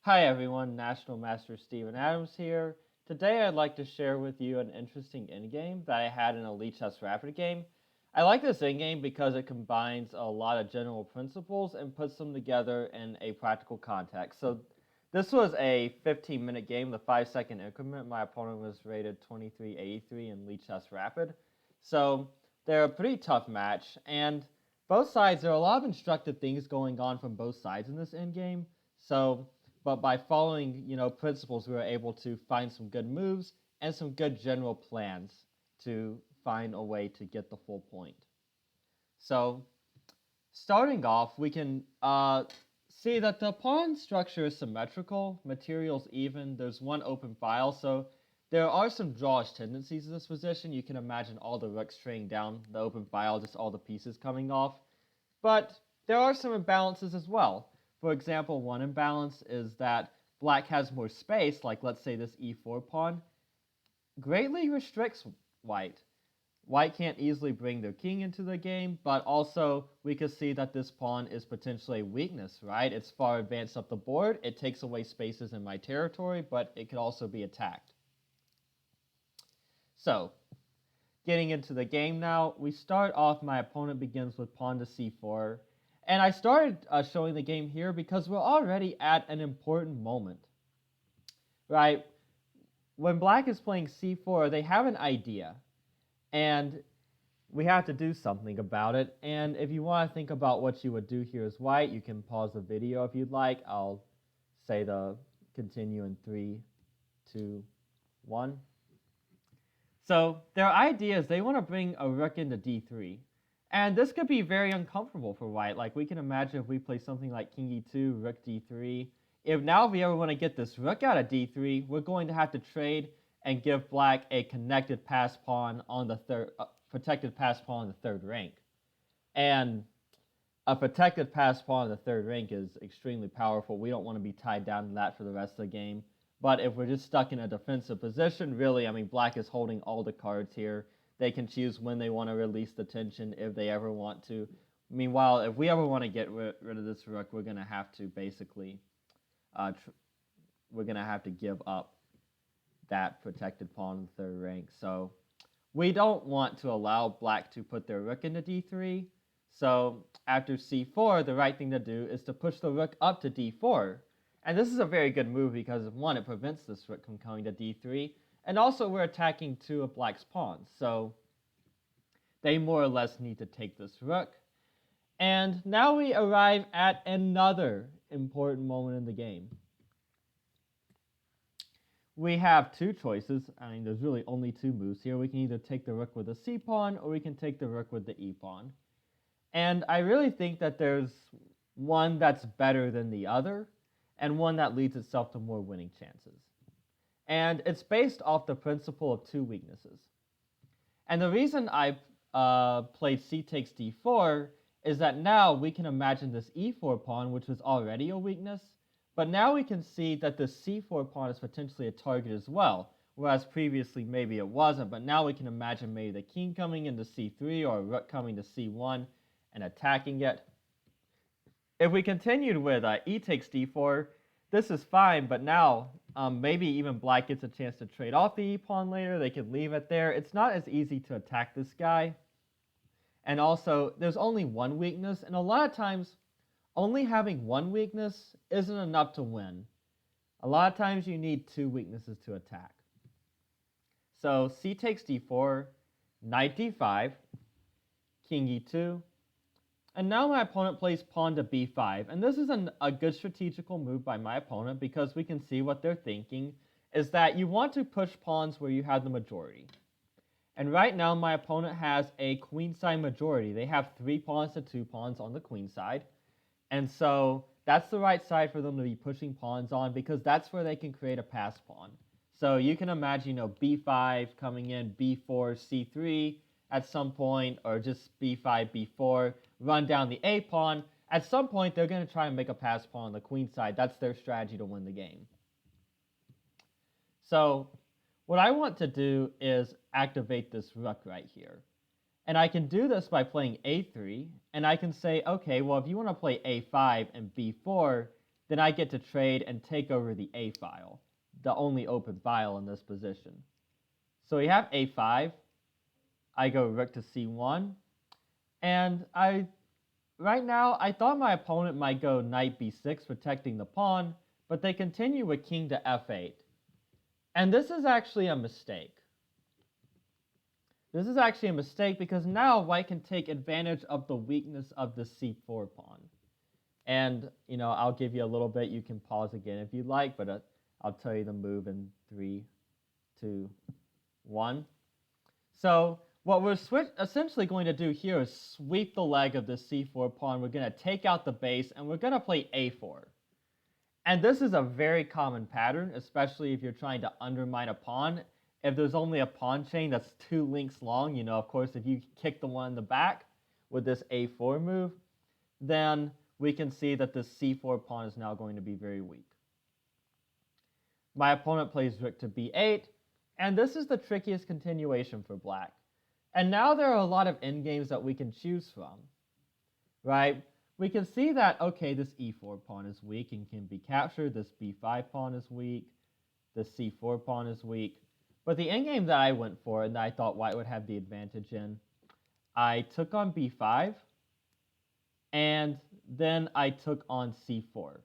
Hi everyone, National Master Steven Adams here. Today I'd like to share with you an interesting endgame that I had in a Elite Chess Rapid game. I like this endgame because it combines a lot of general principles and puts them together in a practical context. So this was a 15-minute game, the 5-second increment. My opponent was rated 2383 in Elite Chess Rapid. So they're a pretty tough match, and both sides, there are a lot of instructive things going on from both sides in this endgame. But by following, principles, we were able to find some good moves and some good general plans to find a way to get the full point. So, starting off, we can see that the pawn structure is symmetrical, materials even, there's one open file, so there are some drawish tendencies in this position. You can imagine all the rooks straying down the open file, just all the pieces coming off. But there are some imbalances as well. For example, one imbalance is that black has more space, like let's say this e4 pawn, greatly restricts white. White can't easily bring their king into the game, but also we can see that this pawn is potentially a weakness, right? It's far advanced up the board, it takes away spaces in my territory, but it could also be attacked. So, getting into the game now, we start off, my opponent begins with pawn to c4, and I started showing the game here because we're already at an important moment, right? When black is playing c4, they have an idea, and we have to do something about it. And if you want to think about what you would do here as white, you can pause the video if you'd like. I'll say the continue in 3, 2, 1. So their idea is they want to bring a rook into d3. And this could be very uncomfortable for white. Like we can imagine if we play something like king e2, rook d3. If we ever want to get this rook out of d3, we're going to have to trade and give black a connected pass pawn on the protected pass pawn on the third rank. And a protected pass pawn on the third rank is extremely powerful. We don't want to be tied down to that for the rest of the game. But if we're just stuck in a defensive position, really, black is holding all the cards here. They can choose when they want to release the tension if they ever want to. Meanwhile, if we ever want to get rid of this rook, we're going to have to basically, we're going to have to give up that protected pawn in the third rank. So we don't want to allow black to put their rook into d3. So after c4, the right thing to do is to push the rook up to d4. And this is a very good move because, one, it prevents this rook from coming to d3, and also we're attacking two of black's pawns, so they more or less need to take this rook. And now we arrive at another important moment in the game. We have two choices. There's really only two moves here. We can either take the rook with the c pawn, or we can take the rook with the e pawn. And I really think that there's one that's better than the other, and one that leads itself to more winning chances. And it's based off the principle of two weaknesses. And the reason I played c takes d4 is that now we can imagine this e4 pawn, which was already a weakness, but now we can see that the c4 pawn is potentially a target as well, whereas previously maybe it wasn't, but now we can imagine maybe the king coming into c3 or a rook coming to c1 and attacking it. If we continued with e takes d4, this is fine, but now maybe even black gets a chance to trade off the e pawn later. They could leave it there. It's not as easy to attack this guy. And also, there's only one weakness, and a lot of times, only having one weakness isn't enough to win. A lot of times you need two weaknesses to attack. So c takes d4, knight d5, king e2, and now my opponent plays pawn to b5, and this is a good strategical move by my opponent because we can see what they're thinking is that you want to push pawns where you have the majority. And right now my opponent has a queenside majority. They have 3 pawns to 2 pawns on the queen side, and so that's the right side for them to be pushing pawns on because that's where they can create a pass pawn. So you can imagine, b5 coming in, b4, c3, at some point, or just b5, b4, run down the a pawn. At some point, they're going to try and make a pass pawn on the queen side. That's their strategy to win the game. So what I want to do is activate this rook right here. And I can do this by playing a3, and I can say, okay, well, if you want to play a5 and b4, then I get to trade and take over the a file, the only open file in this position. So we have a5. I go rook to c1, and right now I thought my opponent might go knight b6, protecting the pawn, but they continue with king to f8. And this is actually a mistake. This is actually a mistake because now white can take advantage of the weakness of the c4 pawn. And, I'll give you a little bit. You can pause again if you'd like, but I'll tell you the move in 3, 2, 1. So what we're essentially going to do here is sweep the leg of the c4 pawn. We're going to take out the base, and we're going to play a4. And this is a very common pattern, especially if you're trying to undermine a pawn. If there's only a pawn chain that's 2 links long, of course, if you kick the one in the back with this a4 move, then we can see that this c4 pawn is now going to be very weak. My opponent plays rook to b8, and this is the trickiest continuation for black. And now there are a lot of endgames that we can choose from, right? We can see that, okay, this e4 pawn is weak and can be captured. This b5 pawn is weak. This c4 pawn is weak. But the endgame that I went for and that I thought white would have the advantage in, I took on b5, and then I took on c4.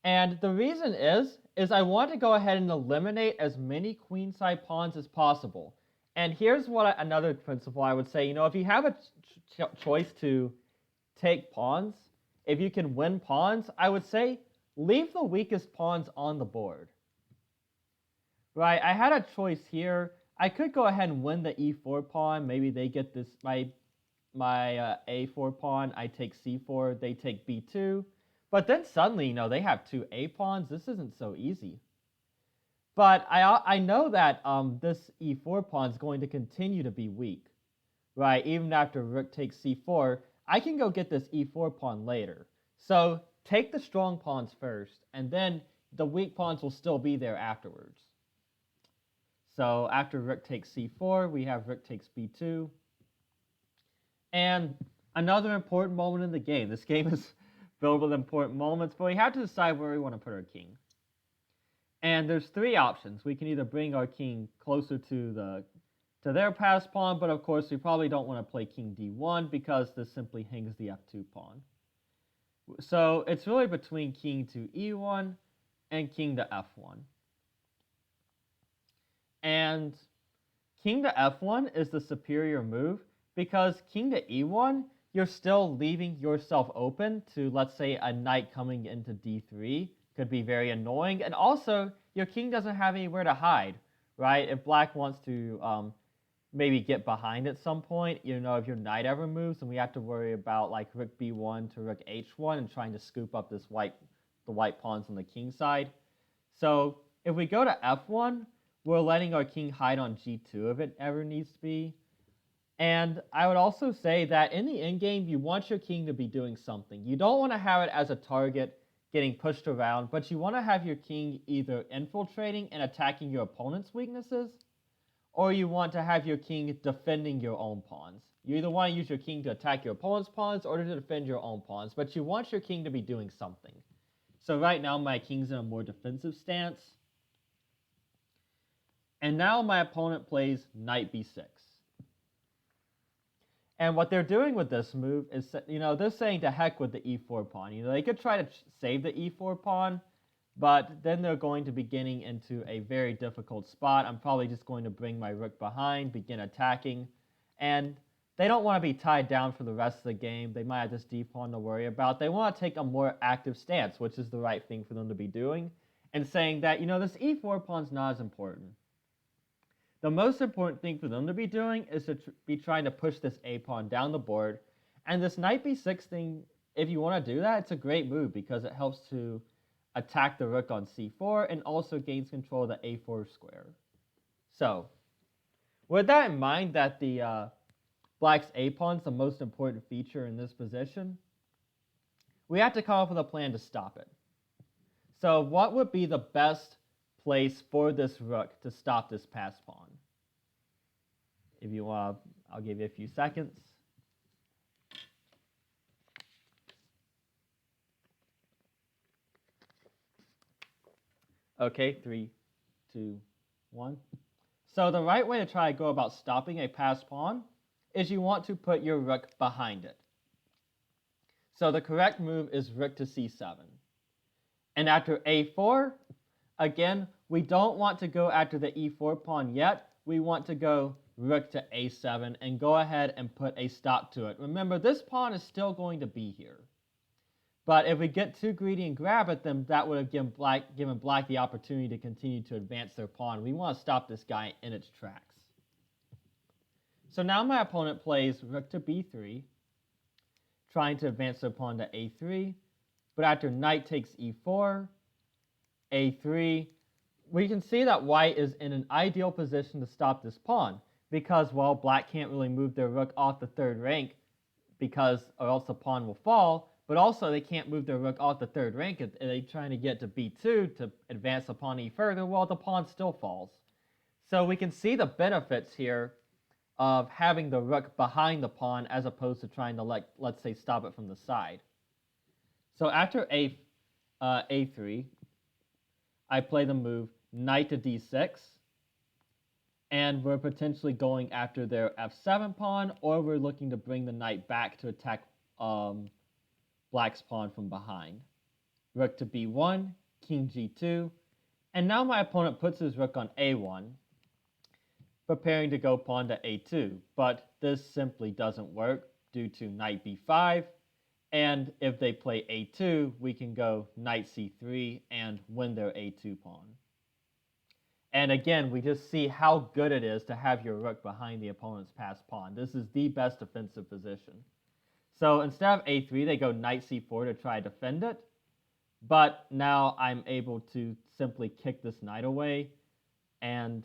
And the reason is I want to go ahead and eliminate as many queenside pawns as possible. And here's another principle I would say. If you have a choice to take pawns, if you can win pawns, I would say leave the weakest pawns on the board. Right, I had a choice here. I could go ahead and win the e4 pawn. Maybe they get this, my a4 pawn. I take c4, they take b2. But then suddenly, they have 2 a pawns. This isn't so easy. But I know that this e4 pawn is going to continue to be weak. Right, even after rook takes c4, I can go get this e4 pawn later. So take the strong pawns first, and then the weak pawns will still be there afterwards. So after rook takes c4, we have rook takes b2. And another important moment in the game. This game is filled with important moments, but we have to decide where we want to put our king. And there's 3 options. We can either bring our king closer to their passed pawn, but of course we probably don't want to play king d1 because this simply hangs the f2 pawn. So it's really between king to e1 and king to f1. And king to f1 is the superior move because king to e1, you're still leaving yourself open to, let's say, a knight coming into d3. Could be very annoying. And also, your king doesn't have anywhere to hide, right? If black wants to maybe get behind at some point, if your knight ever moves, then we have to worry about like rook b1 to rook h1 and trying to scoop up the white pawns on the king side. So if we go to f1, we're letting our king hide on g2 if it ever needs to be. And I would also say that in the endgame, you want your king to be doing something. You don't want to have it as a target getting pushed around, but you want to have your king either infiltrating and attacking your opponent's weaknesses, or you want to have your king defending your own pawns. You either want to use your king to attack your opponent's pawns or to defend your own pawns, but you want your king to be doing something. So right now, my king's in a more defensive stance. And now my opponent plays knight b6. And what they're doing with this move is, they're saying to heck with the e4 pawn. They could try to save the e4 pawn, but then they're going to be getting into a very difficult spot. I'm probably just going to bring my rook behind, begin attacking, and they don't want to be tied down for the rest of the game. They might have this d-pawn to worry about. They want to take a more active stance, which is the right thing for them to be doing, and saying that, this e4 pawn's not as important. The most important thing for them to be doing is to be trying to push this a-pawn down the board. And this knight b6 thing, if you want to do that, it's a great move because it helps to attack the rook on c4 and also gains control of the a4 square. So, with that in mind that the black's a-pawn is the most important feature in this position, we have to come up with a plan to stop it. So what would be the best place for this rook to stop this passed pawn? If you want, I'll give you a few seconds. Okay, 3, 2, 1. So the right way to try to go about stopping a passed pawn is you want to put your rook behind it. So the correct move is rook to c7. And after a4, again, we don't want to go after the e4 pawn yet. We want to go rook to a7 and go ahead and put a stop to it. Remember, this pawn is still going to be here. But if we get too greedy and grab it, then that would have given black the opportunity to continue to advance their pawn. We want to stop this guy in its tracks. So now my opponent plays rook to b3, trying to advance their pawn to a3. But after knight takes e4, a3, we can see that white is in an ideal position to stop this pawn because, well, black can't really move their rook off the third rank or else the pawn will fall, but also they can't move their rook off the third rank if they're trying to get to b2 to advance the pawn any further, well, the pawn still falls. So we can see the benefits here of having the rook behind the pawn as opposed to trying to, let's say, stop it from the side. So after a3, I play the move knight to d6, and we're potentially going after their f7 pawn, or we're looking to bring the knight back to attack black's pawn from behind. Rook to b1, king g2, and now my opponent puts his rook on a1, preparing to go pawn to a2, but this simply doesn't work due to knight b5, and if they play a2, we can go knight c3 and win their a2 pawn. And again, we just see how good it is to have your rook behind the opponent's passed pawn. This is the best defensive position. So instead of a3, they go knight c4 to try to defend it. But now I'm able to simply kick this knight away, and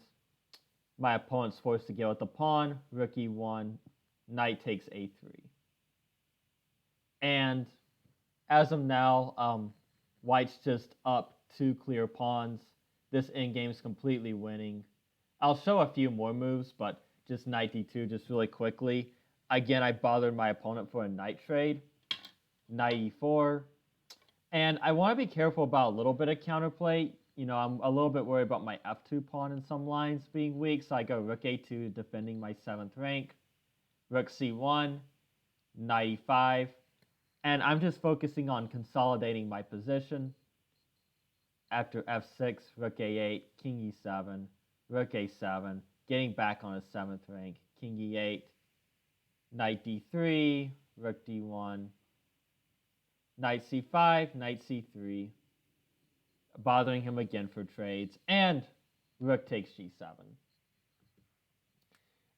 my opponent's forced to go with the pawn, rook e1, knight takes a3. And as of now, white's just up 2 clear pawns. This endgame is completely winning. I'll show a few more moves, but just knight d2 just really quickly. Again, I bothered my opponent for a knight trade. Knight e4. And I want to be careful about a little bit of counterplay. You know, I'm a little bit worried about my f2 pawn in some lines being weak, so I go rook a2, defending my 7th rank. Rook c1, knight e5. And I'm just focusing on consolidating my position. After f6, rook a8, king e7, rook a7, getting back on his 7th rank, king e8, knight d3, rook d1, knight c5, knight c3, bothering him again for trades, and rook takes g7.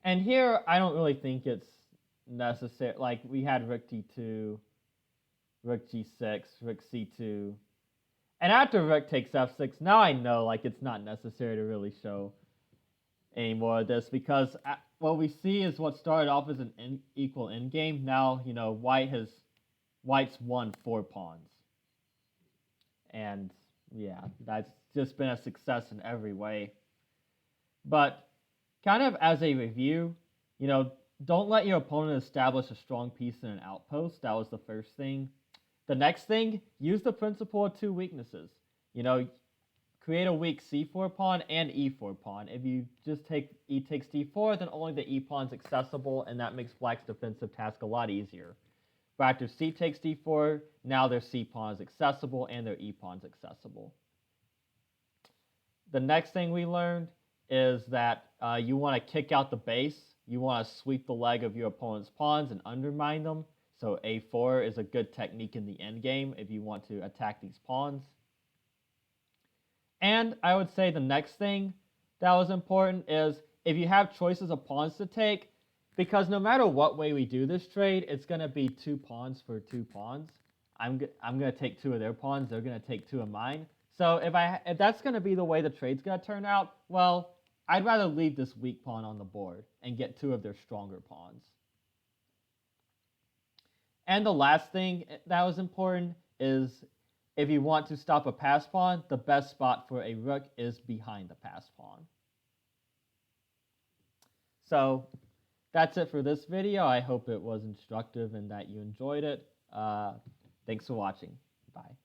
And here, I don't really think it's necessary. Like, we had rook d2, rook g6, rook c2, and after rook takes f6, now I know like it's not necessary to really show any more of this because what we see is what started off as an equal endgame. Now, you know, white's won 4 pawns. And yeah, that's just been a success in every way. But kind of as a review, you know, don't let your opponent establish a strong piece in an outpost. That was the first thing. The next thing, use the principle of 2 weaknesses. You know, create a weak c4 pawn and e4 pawn. If you just take e takes d4, then only the e pawn's accessible, and that makes black's defensive task a lot easier. But after c takes d4, now their c pawn is accessible and their e pawn's accessible. The next thing we learned is that you want to kick out the base. You want to sweep the leg of your opponent's pawns and undermine them. So a4 is a good technique in the endgame if you want to attack these pawns. And I would say the next thing that was important is if you have choices of pawns to take, because no matter what way we do this trade, it's going to be 2 pawns for 2 pawns. I'm going to take 2 of their pawns. They're going to take 2 of mine. So if that's going to be the way the trade's going to turn out, well, I'd rather leave this weak pawn on the board and get 2 of their stronger pawns. And the last thing that was important is if you want to stop a pass pawn, the best spot for a rook is behind the pass pawn. So that's it for this video. I hope it was instructive and that you enjoyed it. Thanks for watching. Bye.